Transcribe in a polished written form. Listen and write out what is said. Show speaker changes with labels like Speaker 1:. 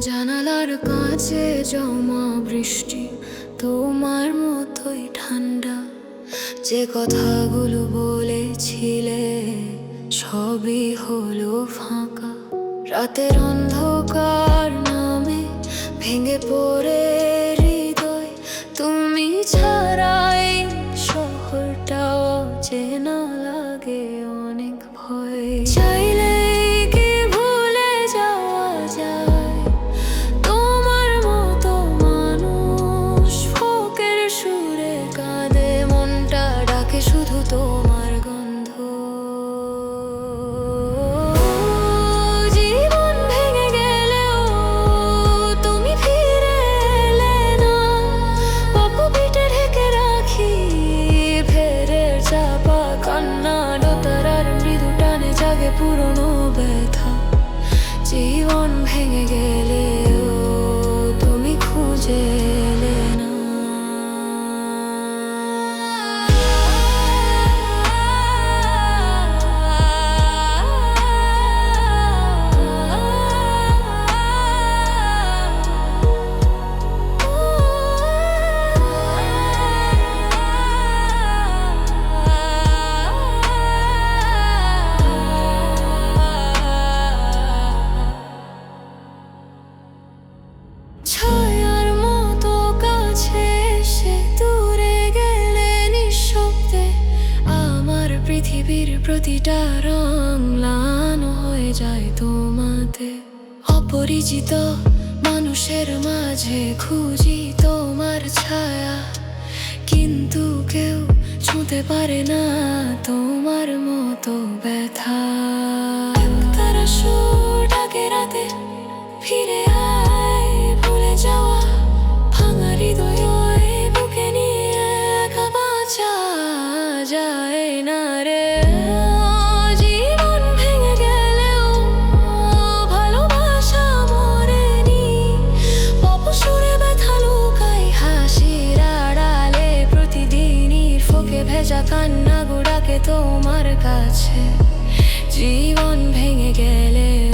Speaker 1: জানালার কাছে জমা বৃষ্টি তোমার মতোই ঠান্ডা। যে কথাগুলো বলেছিলে সবই হলো ফাঁকা। রাতের অন্ধকার নামে ভেঙে পড়ে হৃদয়। তুমি ছাড়া এই শহরটাও চেনা লাগে অনেক ভয়। চাইলে কি ভুলে যাওয়া যায় তোমার মতো মানুষ? ফোকের সুরে কাঁদে মনটা, ডাকে শুধু তোমার গন্ধ। জীবন ভেঙে গেলেও তুমি ফিরে এলে না। বাপু পিঠে ঢেকে রাখি ফেরের চাপা কান্না। দোতারার মৃদু টানে জাগে পুরনো ব্যথা। জীবন ভেঙে গেলেও তুমি খুঁজে এলে না। ছায়ার মতো কাছে এসে দূরে গেলে নিঃশব্দে। আমার পৃথিবীর প্রতিটা রং ম্লান হয়ে যায় তোমাতে। অপরিচিত মানুষের মাঝে খুঁজি তোমার ছায়া, কিন্তু কেউ ছুঁতে পারে না তোমার মতো ব্যথা। তারা সুর ডাকে রাতে, ফিরে আয় ভুলে যাওয়া ভাঙা হৃদয়। বুকে নিয়ে একা বাঁচা যায় না রে। জীবন ভেঙে গেলেও ভালোবাসা মরেনি। অপসরে ব্যথা লুকাই হাসির আড়ালে। প্রতিদিনই ফোকে ভেজা কান্না গুড়াকে তোমার কাছে। জীবন ভেঙে গেলেও